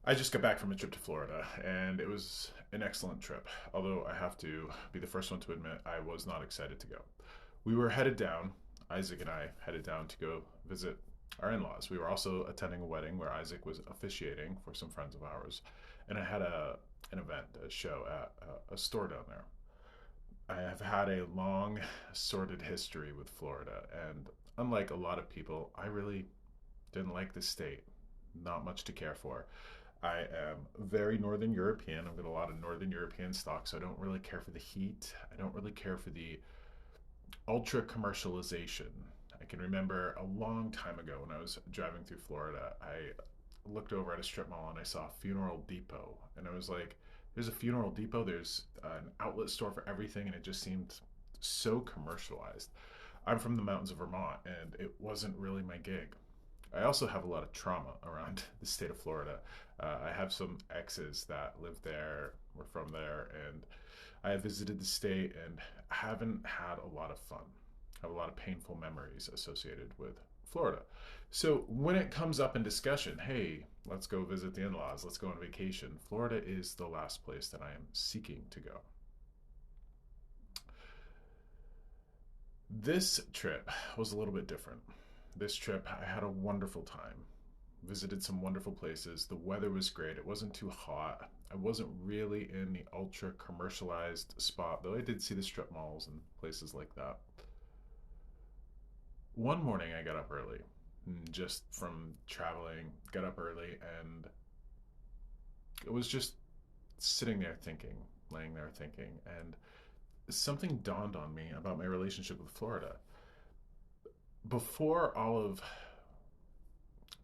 I just got back from a trip to Florida, and it was an excellent trip. Although I have to be the first one to admit I was not excited to go. We were headed down, Isaac and I headed down to go visit our in laws. We were also attending a wedding where Isaac was officiating for some friends of ours, and I had an event, a show at a store down there. I have had a long, sordid history with Florida, and unlike a lot of people, I really didn't like the state. Not much to care for. I am very Northern European. I've got a lot of Northern European stock, so I don't really care for the heat. I don't really care for the ultra commercialization. I can remember a long time ago when I was driving through Florida, I looked over at a strip mall and I saw a funeral depot. And I was like, there's a funeral depot, there's an outlet store for everything, and it just seemed so commercialized. I'm from the mountains of Vermont, and it wasn't really my gig. I also have a lot of trauma around the state of Florida. I have some exes that live there, were from there, and I have visited the state and haven't had a lot of fun. I have a lot of painful memories associated with Florida. So when it comes up in discussion, hey, let's go visit the in laws, let's go on vacation, Florida is the last place that I am seeking to go. This trip was a little bit different. This trip, I had a wonderful time. Visited some wonderful places. The weather was great. It wasn't too hot. I wasn't really in the ultra commercialized spot, though I did see the strip malls and places like that. One morning I got up early, just from traveling, got up early, and it was just sitting there thinking, laying there thinking, and something dawned on me about my relationship with Florida. Before all of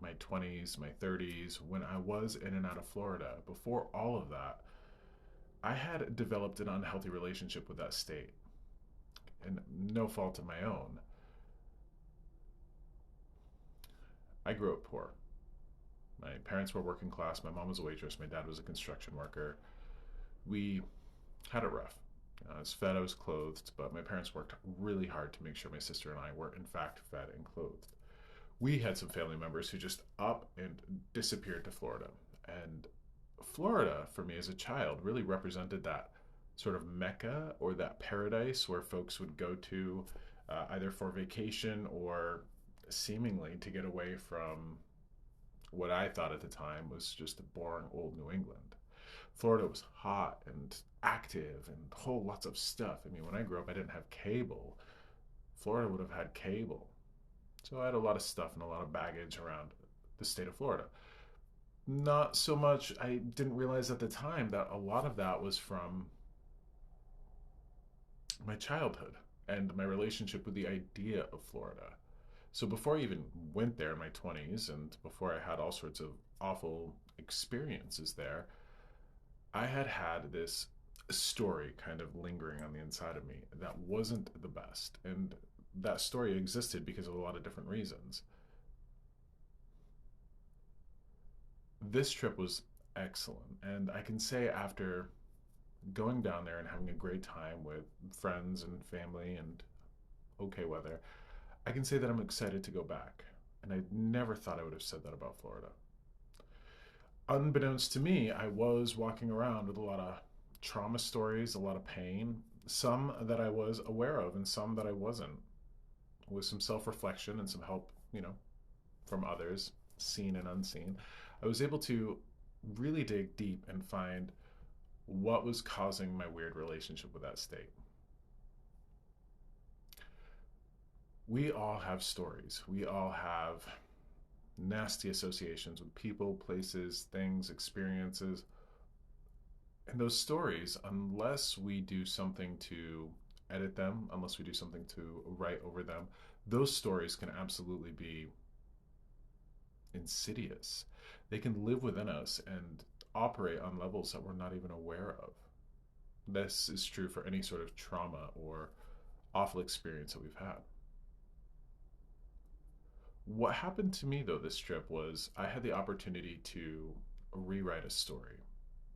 my 20s, my 30s, when I was in and out of Florida, before all of that, I had developed an unhealthy relationship with that state, and no fault of my own. I grew up poor. My parents were working class. My mom was a waitress. My dad was a construction worker. We had it rough. I was fed, I was clothed, but my parents worked really hard to make sure my sister and I were, in fact, fed and clothed. We had some family members who just up and disappeared to Florida. And Florida, for me as a child, really represented that sort of mecca or that paradise where folks would go to either for vacation or seemingly to get away from what I thought at the time was just a boring old New England. Florida was hot and active and whole lots of stuff. I mean, when I grew up, I didn't have cable. Florida would have had cable. So I had a lot of stuff and a lot of baggage around the state of Florida. Not so much, I didn't realize at the time that a lot of that was from my childhood and my relationship with the idea of Florida. So before I even went there in my 20s and before I had all sorts of awful experiences there, I had had this story kind of lingering on the inside of me that wasn't the best. And that story existed because of a lot of different reasons. This trip was excellent. And I can say after going down there and having a great time with friends and family and okay weather, I can say that I'm excited to go back. And I never thought I would have said that about Florida. Unbeknownst to me, I was walking around with a lot of trauma stories, a lot of pain, some that I was aware of and some that I wasn't, with some self reflection and some help, from others, seen and unseen. I was able to really dig deep and find what was causing my weird relationship with that state. We all have stories. We all have nasty associations with people, places, things, experiences. And those stories, unless we do something to edit them, unless we do something to write over them, those stories can absolutely be insidious. They can live within us and operate on levels that we're not even aware of. This is true for any sort of trauma or awful experience that we've had. What happened to me, though, this trip was I had the opportunity to rewrite a story.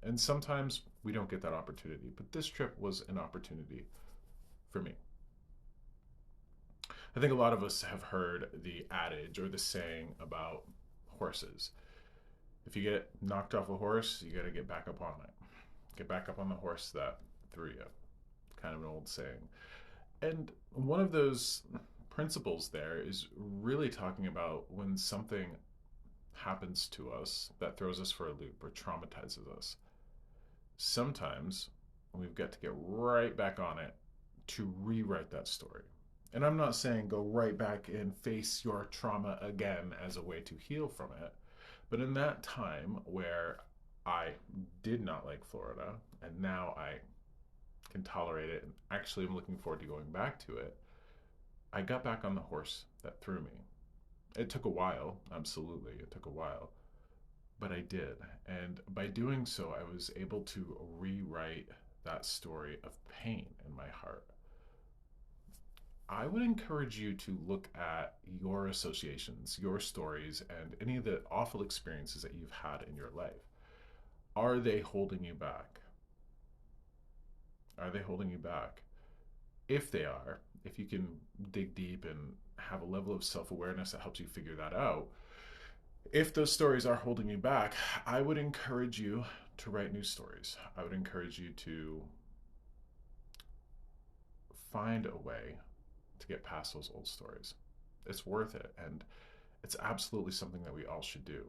And sometimes we don't get that opportunity, but this trip was an opportunity for me. I think a lot of us have heard the adage or the saying about horses. If you get knocked off a horse, you got to get back up on it. Get back up on the horse that threw you. Kind of an old saying. And one of those principles there is really talking about when something happens to us that throws us for a loop or traumatizes us. Sometimes we've got to get right back on it to rewrite that story. And I'm not saying go right back and face your trauma again as a way to heal from it. But in that time where I did not like Florida and now I can tolerate it and actually am looking forward to going back to it, I got back on the horse that threw me. It took a while, absolutely, it took a while, but I did. And by doing so, I was able to rewrite that story of pain in my heart. I would encourage you to look at your associations, your stories, and any of the awful experiences that you've had in your life. Are they holding you back? Are they holding you back? If they are, if you can dig deep and have a level of self awareness that helps you figure that out, if those stories are holding you back, I would encourage you to write new stories. I would encourage you to find a way to get past those old stories. It's worth it, and it's absolutely something that we all should do.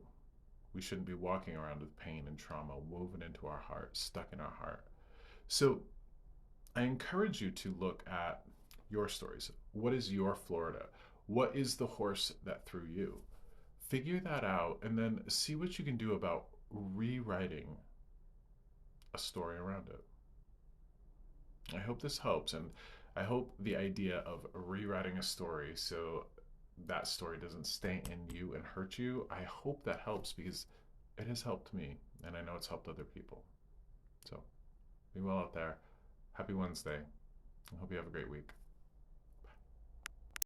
We shouldn't be walking around with pain and trauma woven into our heart, stuck in our heart. So I encourage you to look at your stories. What is your Florida? What is the horse that threw you? Figure that out and then see what you can do about rewriting a story around it. I hope this helps, and I hope the idea of rewriting a story so that story doesn't stay in you and hurt you, I hope that helps because it has helped me, and I know it's helped other people. So be well out there. Happy Wednesday. I hope you have a great week.